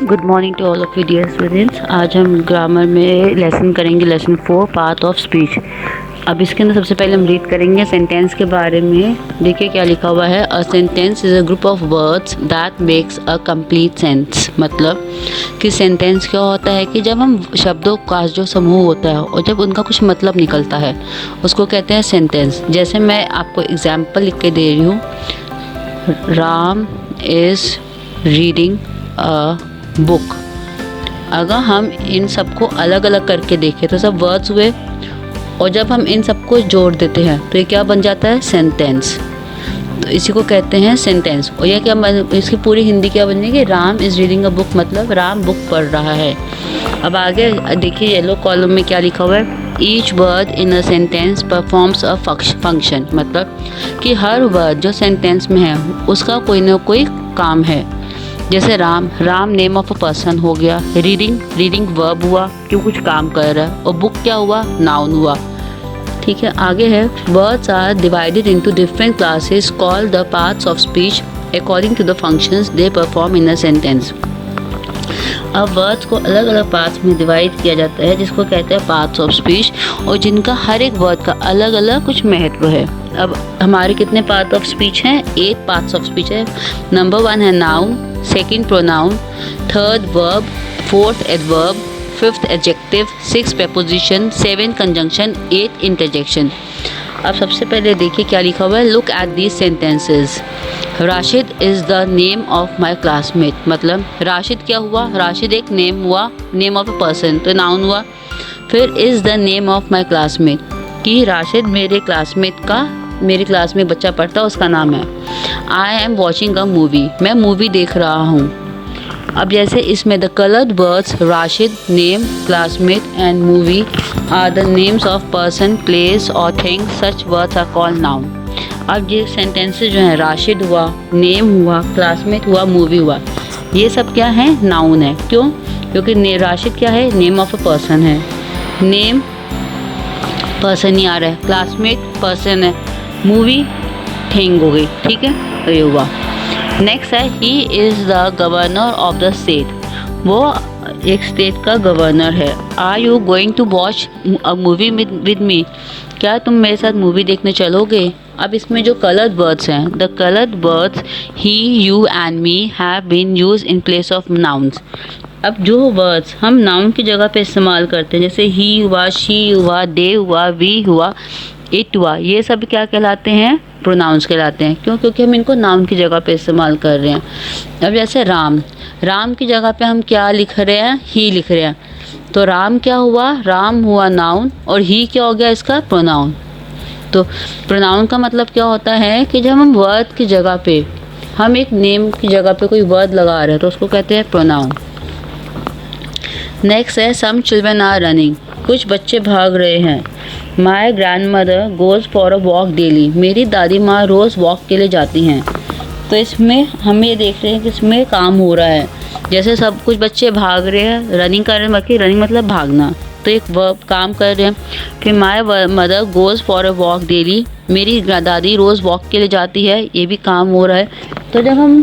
Good morning to all of you dear students. आज हम grammar में लेसन करेंगे, लेसन 4 पार्ट ऑफ स्पीच। अब इसके अंदर सबसे पहले हम रीड करेंगे सेंटेंस के बारे में। देखिए क्या लिखा हुआ है। A sentence is a group of words that makes a complete sense. मतलब कि सेंटेंस क्या होता है कि जब हम शब्दों का जो समूह होता है और जब उनका कुछ मतलब निकलता है उसको कहते हैं सेंटेंस। जैसे मैं आपको एग्जाम्पल लिख के दे रही हूँ, Ram is reading a book. अगर हम इन सबको अलग अलग करके देखें तो सब वर्ड्स हुए, और जब हम इन सबको जोड़ देते हैं तो ये क्या बन जाता है, सेंटेंस। तो इसी को कहते हैं सेंटेंस। और यह क्या इसकी पूरी हिंदी क्या बनेगी, Ram is reading a book, मतलब राम बुक पढ़ रहा है। अब आगे देखिए येलो कॉलम में क्या लिखा हुआ है। Each word in a sentence performs a function. मतलब कि हर वर्ड जो सेंटेंस में है उसका कोई ना कोई काम है। जैसे Ram name of a person हो गया, रीडिंग वर्ब हुआ क्यों कुछ काम कर रहा है, और बुक क्या हुआ, नाउन हुआ। ठीक है, आगे है words are divided into different classes called the parts of speech according to the functions they perform in a sentence. अब वर्ड्स को अलग अलग पार्ट्स में डिवाइड किया जाता है जिसको कहते हैं पार्ट्स ऑफ स्पीच, और जिनका हर एक वर्ड का अलग अलग कुछ महत्व है। अब हमारे कितने पार्ट ऑफ स्पीच हैं, 8 पार्ट्स ऑफ स्पीच है। नंबर 1 है noun, second pronoun, third verb, fourth adverb, fifth adjective, 6 preposition, 7 conjunction, 8 interjection. अब सबसे पहले देखिए क्या लिखा हुआ है। Look at these sentences. Rashid is the name of my classmate. मतलब राशिद क्या हुआ, राशिद एक नेम हुआ, नेम ऑफ ए पर्सन तो नाउन हुआ। फिर is the name of my classmate, कि राशिद मेरे क्लासमेट का, मेरी क्लास में बच्चा पढ़ता है उसका नाम है। I am watching a movie, मैं मूवी देख रहा हूँ। अब जैसे इसमें the coloured words Rashid, name, classmate and movie are the names of person, place और thing, such words are called noun. अब ये सेंटेंसेस जो हैं, राशिद हुआ, नेम हुआ, क्लासमेट हुआ, मूवी हुआ, ये सब क्या है, नाउन है। क्यों, क्योंकि राशिद क्या है, नेम ऑफ अ पर्सन है, नेम पर्सन ही आ रहा है, क्लासमेट पर्सन है, मूवी थिंग हो गई। ठीक है, तो ये हुआ। नेक्स्ट है he is the governor of the state, वो एक स्टेट का गवर्नर है। Are you going to watch a movie with me, क्या तुम मेरे साथ मूवी देखने चलोगे। अब इसमें जो कलर्ड वर्ड्स हैं, the coloured words he, you and me have been use in place of nouns. अब जो वर्ड्स हम नाउन की जगह पे इस्तेमाल करते हैं, जैसे ही हुआ, शी हुआ, दे हुआ, वी हुआ, इट हुआ, ये सब क्या कहलाते हैं, प्रोनाउंस कहलाते हैं। क्यों, क्योंकि हम इनको नाउन की जगह पे इस्तेमाल कर रहे हैं। अब जैसे राम की जगह पे हम क्या लिख रहे हैं, ही लिख रहे हैं, तो राम क्या हुआ, राम हुआ नाउन, और ही क्या हो गया, इसका प्रोनाउन। तो प्रोनाउन का मतलब क्या होता है कि जब हम वर्ड की जगह पे, हम एक नेम की जगह पे कोई वर्ड लगा रहे हैं तो उसको कहते हैं प्रोनाउन। नेक्स्ट है सम चिल्ड्रन आर रनिंग, कुछ बच्चे भाग रहे हैं। My grand mother goes for a walk daily, मेरी दादी माँ रोज़ वॉक के लिए जाती हैं। तो इसमें हम ये देख रहे हैं कि इसमें काम हो रहा है। जैसे सब कुछ बच्चे भाग रहे हैं, रनिंग कर रहे हैं, बाकी रनिंग मतलब भागना, तो एक वर्ब काम कर रहे हैं कि my mother goes for a walk daily, मेरी दादी रोज़ वॉक के लिए जाती है, ये भी काम हो रहा है। तो जब हम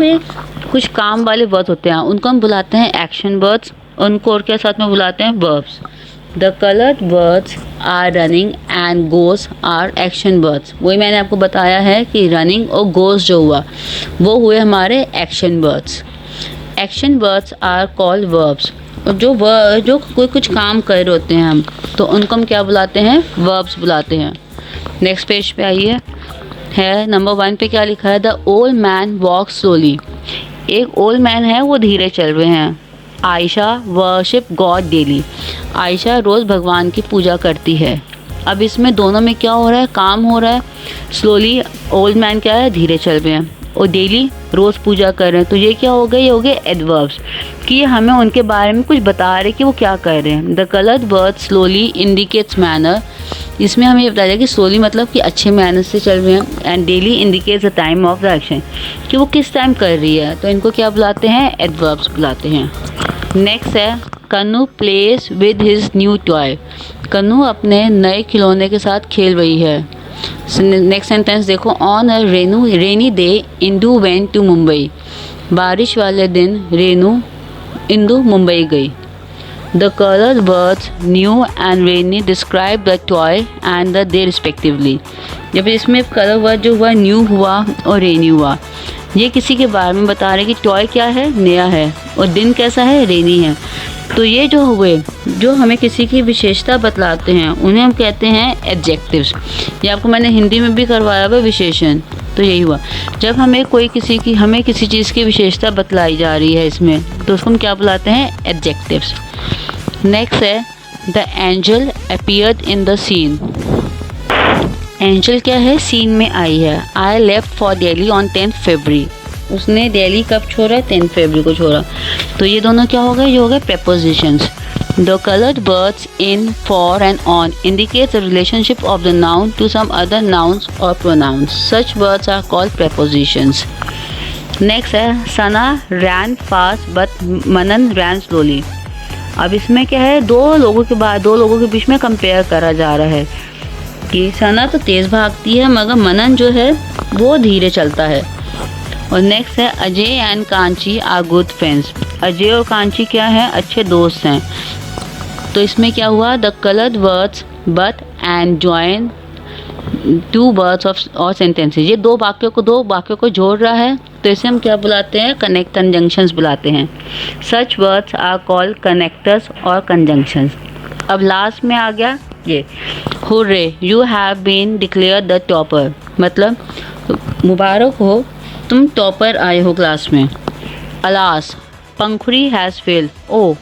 कुछ काम वाले वर्ड होते हैं उनको हम बुलाते हैं एक्शन वर्ड्स, उनको और क्या साथ में बुलाते हैं, verbs. The coloured words are running and goes are action words. वही मैंने आपको बताया है कि रनिंग और गोज़ जो हुआ वो हुए हमारे action words. Action words are called verbs. जो कोई कुछ काम कर रहे होते हैं हम, तो उनको हम क्या बुलाते हैं, वर्ब्स बुलाते हैं। नेक्स्ट पेज पे आइए, है नंबर 1 पे क्या लिखा है, the old man walk slowly, एक ओल्ड मैन है वो धीरे चल रहे हैं। Ayesha worship God daily, Ayesha रोज़ भगवान की पूजा करती है। अब इसमें दोनों में क्या हो रहा है, काम हो रहा है। स्लोली ओल्ड मैन क्या है, धीरे चल रहे हैं, और डेली रोज़ पूजा कर रहे हैं। तो ये क्या हो गए, ये हो गए एडवर्ब्स, कि हमें उनके बारे में कुछ बता रहे कि वो क्या कर रहे हैं। The coloured word slowly indicates manner, इसमें हमें ये बताया जाए कि स्लोली मतलब कि अच्छे मैनर से चल रहे हैं, and daily indicates the time of the action, कि वो किस टाइम कर रही है, तो इनको क्या बुलाते हैं, एडवर्ब्स बुलाते हैं। नेक्स्ट है Kannu plays with his new toy, Kannu अपने नए खिलौने के साथ खेल रही है। नेक्स्ट सेंटेंस देखो, on a rainy day Indu went to Mumbai, बारिश वाले दिन रेनू इंदु मुंबई गई। The colored birds, new and rainy, describe the toy and the day respectively. जब इसमें कलर वर्ड जो हुआ न्यू हुआ और रेनी हुआ, ये किसी के बारे में बता रहे कि टॉय क्या है, नया है, और दिन कैसा है, रेनी है। तो ये जो हुए जो हमें किसी की विशेषता बतलाते हैं उन्हें हम कहते हैं एडजेक्टिव्स। ये आपको मैंने हिंदी में भी करवाया हुआ विशेषण। तो यही हुआ जब हमें किसी चीज़ की विशेषता बतलाई जा रही है इसमें, तो उसको हम क्या बुलाते हैं, एडजेक्टिव्स। नेक्स्ट है the angel appeared in the scene. Angel क्या है, सीन में आई है। I left for Delhi on 10th February. उसने दिल्ली कब छोड़ा, 10 फरवरी को छोड़ा। तो ये दोनों क्या हो गए, ये हो गए prepositions. The colored birds in, for and on indicates the relationship of the noun to some other nouns or pronouns. Such words are called prepositions. Next है Sana ran fast but Manan ran slowly. अब इसमें क्या है, दो लोगों के बीच में compare करा जा रहा है कि सना तो तेज़ भागती है मगर मनन जो है वो धीरे चलता है। और नेक्स्ट है Ajay and Kanchi are good friends. Ajay और कांची क्या है, अच्छे दोस्त हैं। तो इसमें क्या हुआ, the coloured words but and join two words of और सेंटेंसेस। ये दो वाक्यों को जोड़ रहा है, तो इसे हम क्या बुलाते हैं, कनेक्ट कंजंक्शंस बुलाते हैं। Such words are called connectors और कंजंक्शंस। अब लास्ट में आ गया ये hurray you have been declared the topper, मतलब मुबारक हो तुम टॉपर आए हो क्लास में। अलास पंखुड़ी हैज़ फेल, ओ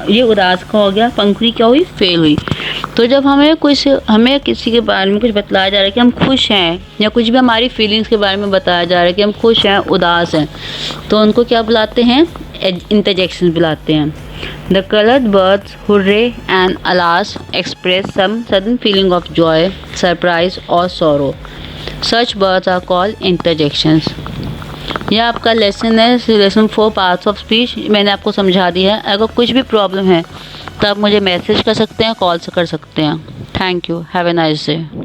ये उदास का हो गया, पंखुड़ी क्या हुई, फेल हुई। तो जब हमें किसी के बारे में कुछ बताया जा रहा है कि हम खुश हैं, या कुछ भी हमारी फीलिंग्स के बारे में बताया जा रहा है कि हम खुश हैं, उदास हैं, तो उनको क्या बुलाते हैं, इंटरजेक्शंस बुलाते हैं। The coloured words hurray and alas express some sudden feeling of joy, surprise और sorrow. Such words are called interjections. यह आपका लेसन है, लेसन 4 पार्ट्स ऑफ स्पीच। मैंने आपको समझा दिया है। अगर कुछ भी प्रॉब्लम है तो आप मुझे मैसेज कर सकते हैं, कॉल से कर सकते हैं। Thank you, have a nice day.